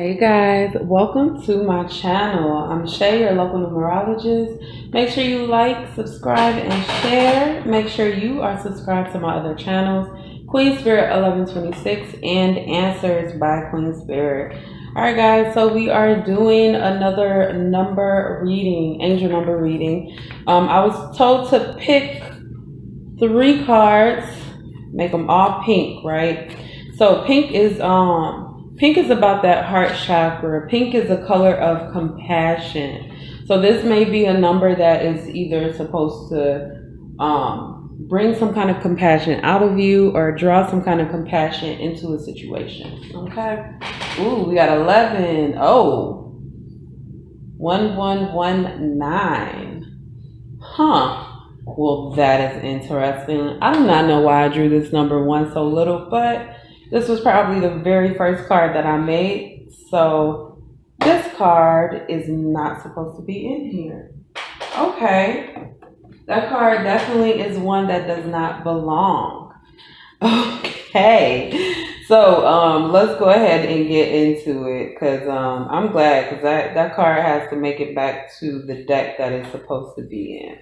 Hey guys, welcome to my channel. I'm Shay, your local numerologist. Make sure you like, subscribe, and share. Make sure you are subscribed to my other channels, Queen Spirit 1126 and Answers by Queen Spirit. Alright guys, so we are doing another number reading, angel number reading. I was told to pick 3 cards, make them all pink, right? So pink is about that heart chakra. Pink is a color of compassion. So this may be a number that is either supposed to bring some kind of compassion out of you or draw some kind of compassion into a situation. Okay. Ooh, we got 11. Oh, 1119. Huh. Well, that is interesting. I do not know why I drew this number 1 so little, but this was probably the very first card that I made. So this card is not supposed to be in here. Okay. That card definitely is one that does not belong. Okay. So let's go ahead and get into it because I'm glad because that card has to make it back to the deck that it's supposed to be in.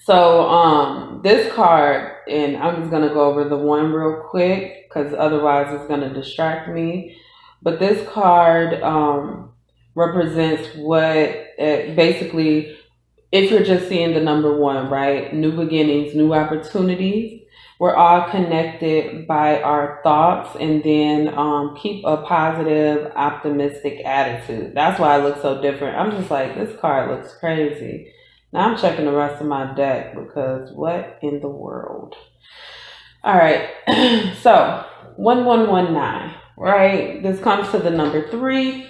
So this card, and I'm just gonna go over the one real quick because otherwise it's gonna distract me. But this card represents basically, if you're just seeing the number 1, right? New beginnings, new opportunities. We're all connected by our thoughts, and then keep a positive, optimistic attitude. That's why it looks so different. I'm just like, this card looks crazy. Now I'm checking the rest of my deck because what in the world? All right. So 1119, right? This comes to the number 3,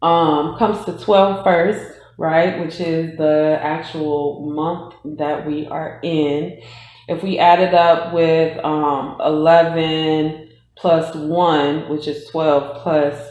comes to 12 first, right? Which is the actual month that we are in. If we add it up with 11 plus 1, which is 12, plus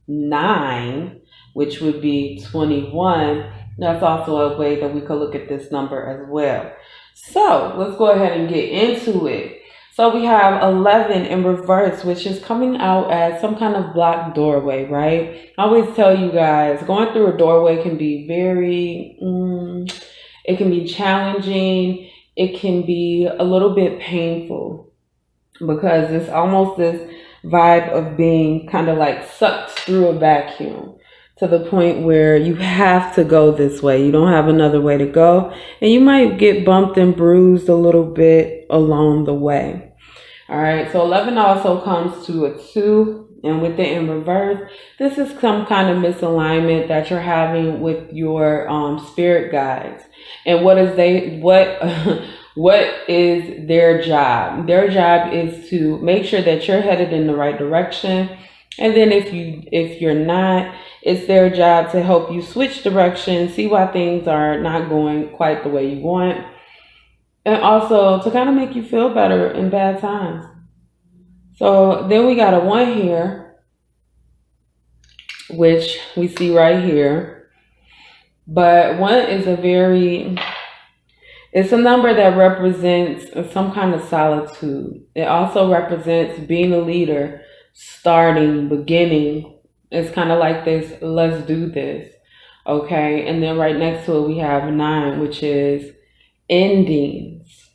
9, which would be 21, that's also a way that we could look at this number as well. So let's go ahead and get into it. So we have 11 in reverse, which is coming out as some kind of blocked doorway, right? I always tell you guys, going through a doorway can be it can be challenging. It can be a little bit painful because it's almost this vibe of being kind of like sucked through a vacuum to the point where you have to go this way. You don't have another way to go. And you might get bumped and bruised a little bit along the way. All right. So 11 also comes to a 2. And with it in reverse, this is some kind of misalignment that you're having with your spirit guides. And what is their job? Their job is to make sure that you're headed in the right direction. And then if you're not, it's their job to help you switch direction, see why things are not going quite the way you want, and also to kind of make you feel better in bad times. So then we got a 1 here, which we see right here. But 1 is it's a number that represents some kind of solitude. It also represents being a leader, starting, beginning. It's kind of like this, let's do this. Okay. And then right next to it, we have 9, which is endings.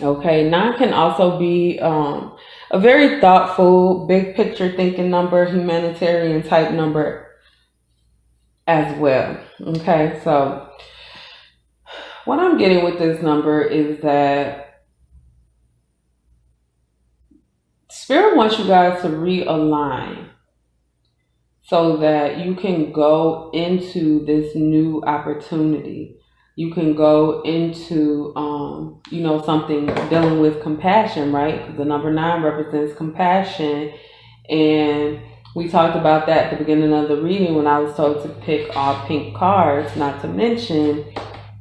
Okay. 9 can also be a very thoughtful, big picture thinking number, humanitarian type number as well. Okay. So what I'm getting with this number is that Spirit wants you guys to realign so that you can go into this new opportunity. You can go into, something dealing with compassion, right? Because the number 9 represents compassion. And we talked about that at the beginning of the reading when I was told to pick all pink cards, not to mention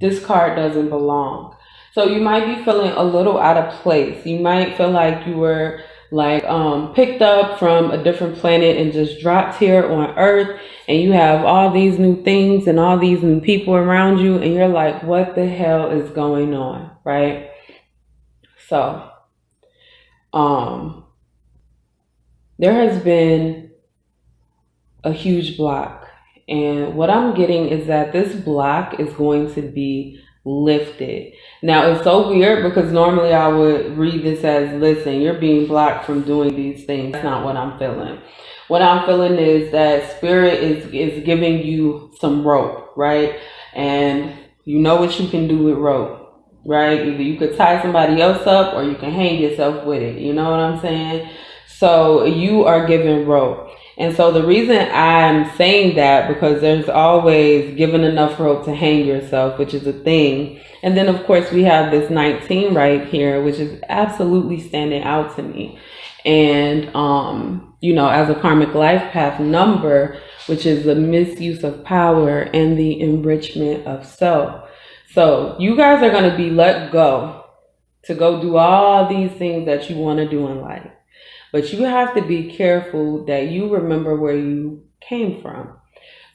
this card doesn't belong. So you might be feeling a little out of place. You might feel like you were picked up from a different planet and just dropped here on Earth, and you have all these new things and all these new people around you, and you're like, what the hell is going on, right? So there has been a huge block. And what I'm getting is that this block is going to be lifted. Now, it's so weird because normally I would read this as, listen, you're being blocked from doing these things. That's not what I'm feeling. What I'm feeling is that spirit is giving you some rope, right? And you know what you can do with rope, right? Either you could tie somebody else up or you can hang yourself with it. You know what I'm saying? So you are given rope. And so the reason I'm saying that, because there's always given enough rope to hang yourself, which is a thing. And then of course we have this 19 right here, which is absolutely standing out to me. And, you know, as a karmic life path number, which is the misuse of power and the enrichment of self. So you guys are going to be let go to go do all these things that you want to do in life. But you have to be careful that you remember where you came from.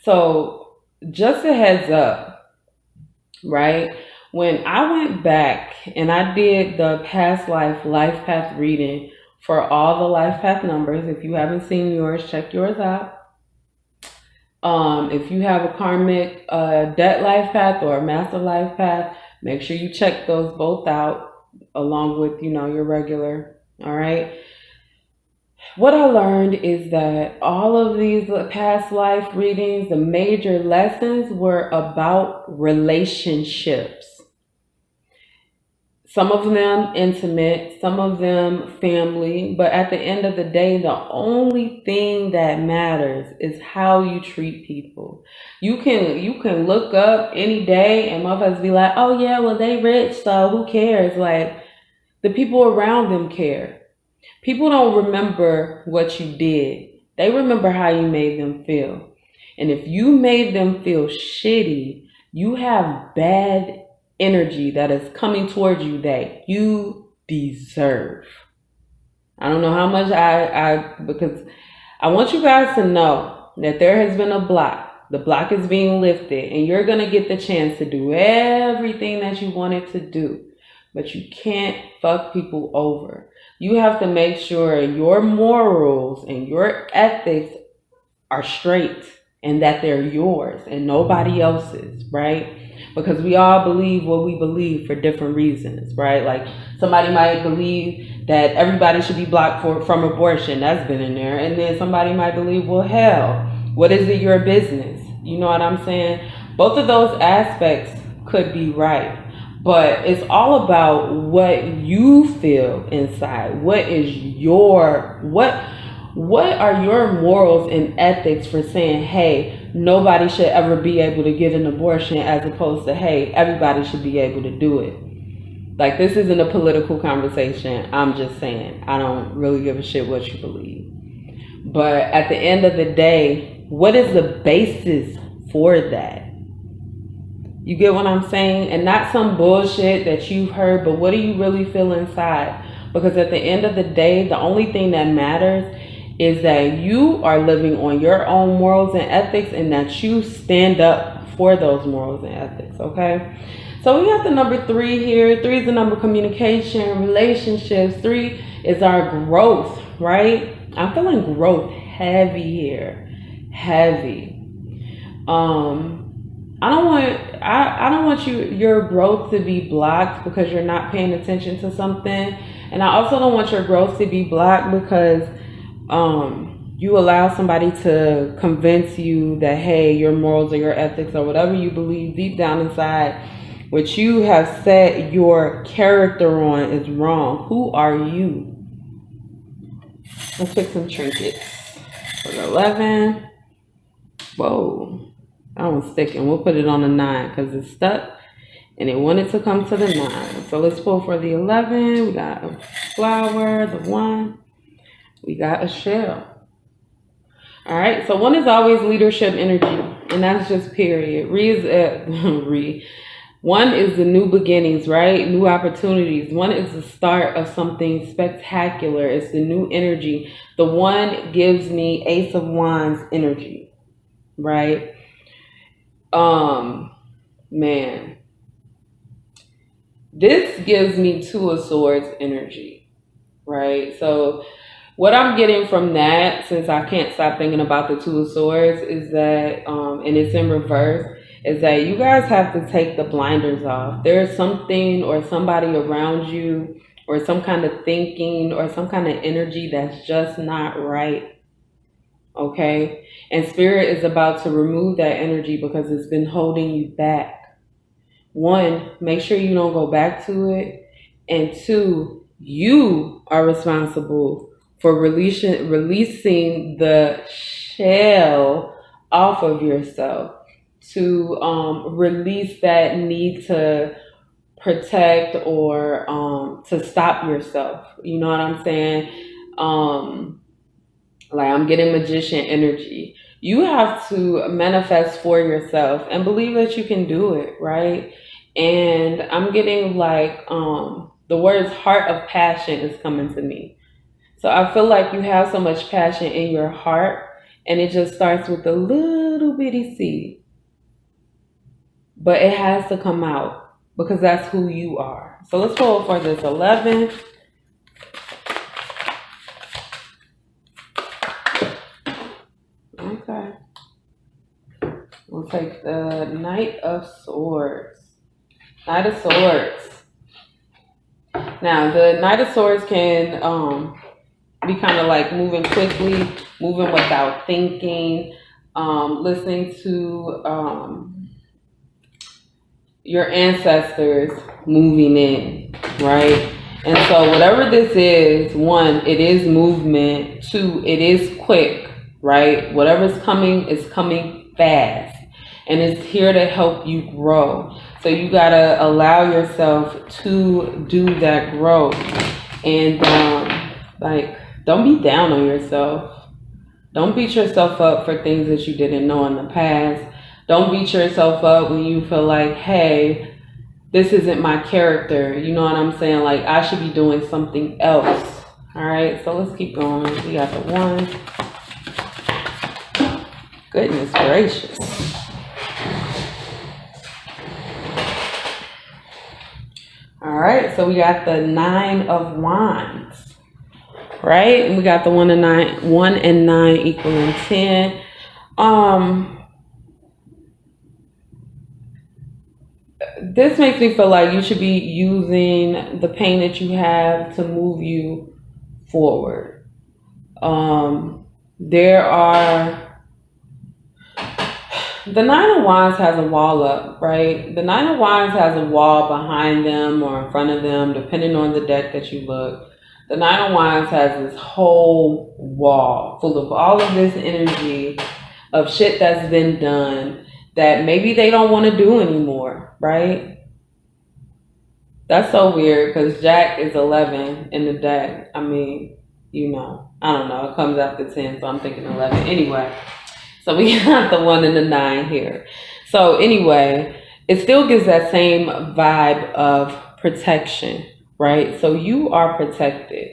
So just a heads up, right? When I went back and I did the past life path reading for all the life path numbers, if you haven't seen yours, check yours out. If you have a karmic debt life path or a master life path, make sure you check those both out along with, you know, your regular, all right? What I learned is that all of these past life readings, the major lessons were about relationships. Some of them intimate, some of them family, but at the end of the day, the only thing that matters is how you treat people. You can look up any day and motherfuckers be like, oh yeah, well they rich, so who cares? Like, the people around them care. People don't remember what you did. They remember how you made them feel. And if you made them feel shitty, you have bad energy that is coming towards you that you deserve. I don't know how much because I want you guys to know that there has been a block. The block is being lifted and you're going to get the chance to do everything that you wanted to do. But you can't fuck people over. You have to make sure your morals and your ethics are straight and that they're yours and nobody else's, right? Because we all believe what we believe for different reasons, right? Like somebody might believe that everybody should be blocked from abortion. That's been in there. And then somebody might believe, well, hell, what is it your business? You know what I'm saying? Both of those aspects could be right. But it's all about what you feel inside. What are your morals and ethics for saying, hey, nobody should ever be able to get an abortion, as opposed to, hey, everybody should be able to do it. Like, this isn't a political conversation. I'm just saying, I don't really give a shit what you believe. But at the end of the day, what is the basis for that? You get what I'm saying? And not some bullshit that you've heard, but what do you really feel inside? Because at the end of the day, the only thing that matters is that you are living on your own morals and ethics and that you stand up for those morals and ethics, okay? So we have the number 3 here. 3 is the number of communication, relationships. 3 is our growth, right? I'm feeling growth heavy here. Heavy. I don't want your growth to be blocked because you're not paying attention to something. And I also don't want your growth to be blocked because you allow somebody to convince you that, hey, your morals or your ethics or whatever you believe deep down inside, what you have set your character on, is wrong. Who are you? Let's pick some trinkets. For the 11. Whoa. That one's sticking. We'll put it on a 9 because it's stuck and it wanted to come to the 9. So let's pull for the 11. We got a flower, the 1. We got a shell. All right. So 1 is always leadership energy, and that's just period. 1 is the new beginnings, right? New opportunities. 1 is the start of something spectacular. It's the new energy. The 1 gives me Ace of Wands energy, right? Man, this gives me 2 of Swords energy, right? So What I'm getting from that, since I can't stop thinking about the Two of Swords, is that, and it's in reverse, is that you guys have to take the blinders off. There's something or somebody around you, or some kind of thinking, or some kind of energy that's just not right. Okay? And Spirit is about to remove that energy because it's been holding you back. One, make sure you don't go back to it. And two, you are responsible for releasing the shell off of yourself to release that need to protect or to stop yourself. You know what I'm saying? Um, like I'm getting magician energy. You have to manifest for yourself and believe that you can do it, right? And I'm getting like the words heart of passion is coming to me. So I feel like you have so much passion in your heart, and it just starts with a little bitty seed. But it has to come out because that's who you are. So let's pull for this 11. Okay. We'll take the Knight of Swords. Knight of Swords. Now, the Knight of Swords can be kind of like moving quickly, moving without thinking, listening to your ancestors moving in, right? And so whatever this is, one, it is movement. Two, it is quick, right? Whatever's coming is coming fast, and it's here to help you grow. So you gotta allow yourself to do that growth, and like don't be down on yourself. Don't beat yourself up for things that you didn't know in the past. Don't beat yourself up when you feel like, hey, this isn't my character. You know what I'm saying? Like I should be doing something else. All right, so let's keep going. We got the 1. Goodness gracious. All right, so we got the 9 of Wands, right? And we got the 1 and 9, 1 and 9 equaling 10. This makes me feel like you should be using the pain that you have to move you forward. There are The 9 of Wands has a wall up, right? The 9 of Wands has a wall behind them or in front of them, depending on the deck that you look. The 9 of Wands has this whole wall full of all of this energy of shit that's been done that maybe they don't want to do anymore, right? That's so weird because Jack is 11 in the deck. I mean, I don't know. It comes after 10, so I'm thinking 11. Anyway. So we got the 1 and the 9 here. So anyway, it still gives that same vibe of protection, right? So you are protected.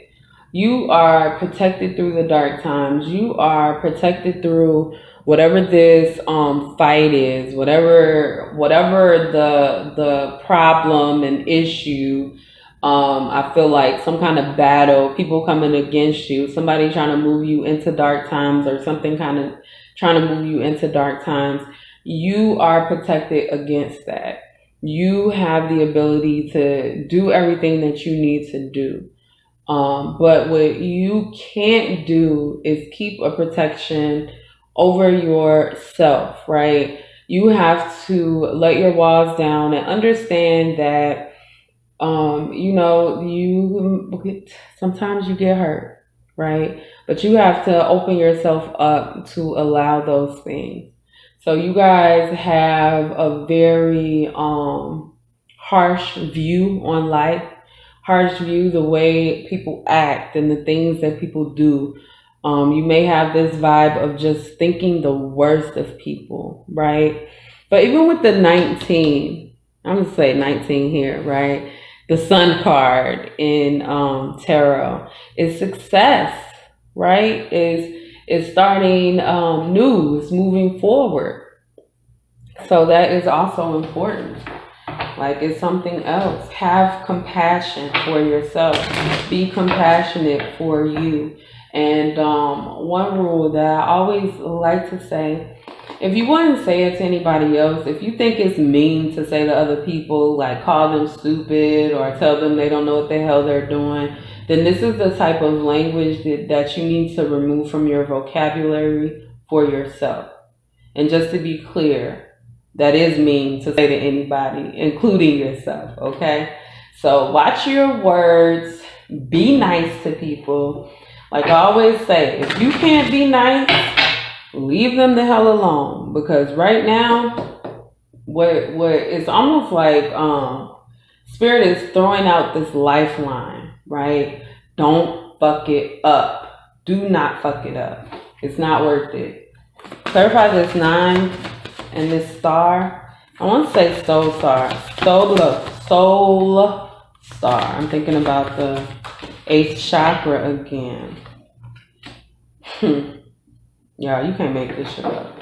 You are protected through the dark times. You are protected through whatever this fight is, whatever the problem and issue. I feel like some kind of battle, people coming against you, somebody trying to move you into dark times or something kind of trying to move you into dark times. You are protected against that. You have the ability to do everything that you need to do. But what you can't do is keep a protection over yourself, right? You have to let your walls down and understand that, you sometimes you get hurt, right? But you have to open yourself up to allow those things. So you guys have a very harsh view on life, harsh view the way people act and the things that people do. You may have this vibe of just thinking the worst of people, right? But even with the 19, I'm going to say 19 here, right? The Sun card in tarot is success, right? Is starting new, is moving forward. So that is also important. Like it's something else. Have compassion for yourself. Be compassionate for you. And one rule that I always like to say, if you wouldn't say it to anybody else, if you think it's mean to say to other people, like call them stupid or tell them they don't know what the hell they're doing, then this is the type of language that you need to remove from your vocabulary for yourself. And just to be clear, that is mean to say to anybody, including yourself, okay? So watch your words, be nice to people. Like I always say, if you can't be nice, leave them the hell alone. Because right now, what it's almost like Spirit is throwing out this lifeline, right? Don't fuck it up. Do not fuck it up. It's not worth it. Clarify this 9 and this star. I want to say soul star. Soul star. I'm thinking about the 8th chakra again. Yeah, you can't make this shit up.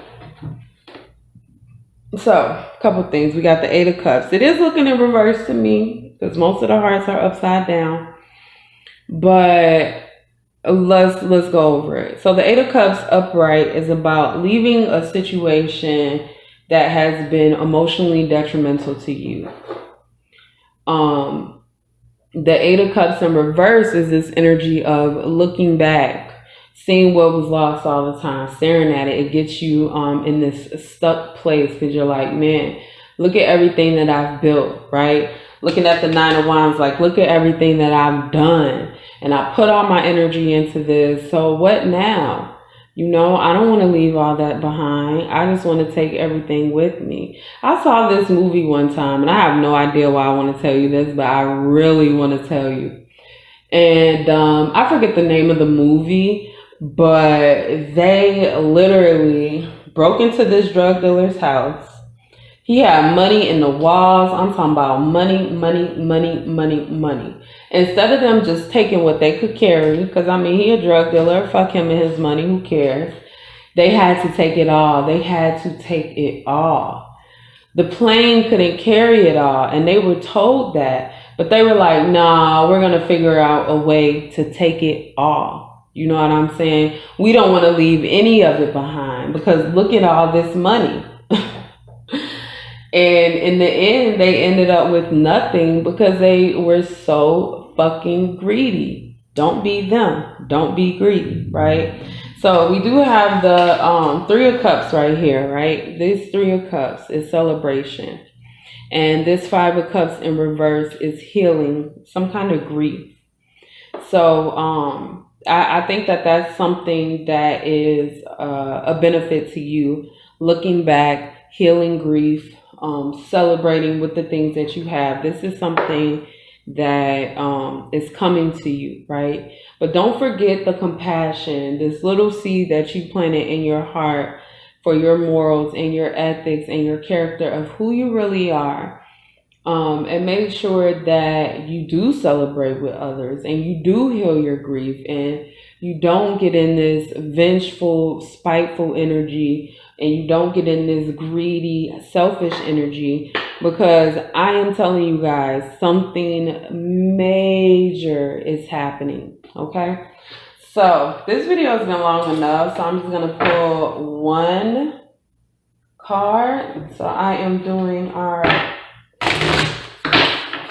So, a couple things. We got the 8 of Cups. It is looking in reverse to me because most of the hearts are upside down. But let's go over it. So the 8 of Cups upright is about leaving a situation that has been emotionally detrimental to you. The 8 of Cups in reverse is this energy of looking back, seeing what was lost all the time, staring at it. It gets you in this stuck place because you're like, man, look at everything that I've built, right? Looking at the 9 of Wands, like, look at everything that I've done. And I put all my energy into this. So what now? You know, I don't want to leave all that behind. I just want to take everything with me. I saw this movie one time, and I have no idea why I want to tell you this, but I really want to tell you. And I forget the name of the movie, but they literally broke into this drug dealer's house. He had money in the walls. I'm talking about money. Instead of them just taking what they could carry, because I mean, he a drug dealer, fuck him and his money, who cares? They had to take it all. They had to take it all. The plane couldn't carry it all, and they were told that. But they were like, nah, we're going to figure out a way to take it all. You know what I'm saying? We don't want to leave any of it behind because look at all this money. And in the end, they ended up with nothing because they were so fucking greedy. Don't be them. Don't be greedy, right? So we do have the 3 of Cups right here, right? This 3 of Cups is celebration. And this 5 of Cups in reverse is healing, some kind of grief. So I think that that's something that is a benefit to you. Looking back, healing grief, celebrating with the things that you have. This is something that is coming to you, right? But don't forget the compassion, this little seed that you planted in your heart for your morals and your ethics and your character of who you really are. And make sure that you do celebrate with others and you do heal your grief and you don't get in this vengeful, spiteful energy and you don't get in this greedy, selfish energy, because I am telling you guys, something major is happening, okay? So this video has been long enough, so I'm just going to pull one card. So I am doing our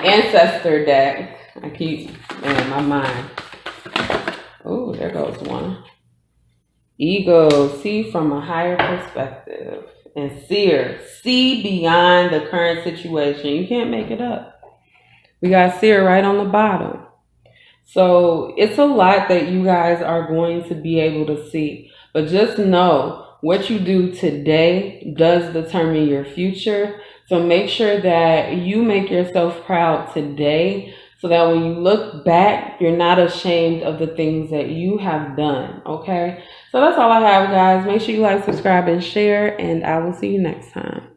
ancestor deck. I keep in my mind. Oh, there goes one. Ego, see from a higher perspective. And seer, see beyond the current situation. You can't make it up. We got seer right on the bottom. So it's a lot that you guys are going to be able to see. But just know what you do today does determine your future. So make sure that you make yourself proud today so that when you look back, you're not ashamed of the things that you have done, okay? So that's all I have, guys. Make sure you like, subscribe, and share, and I will see you next time.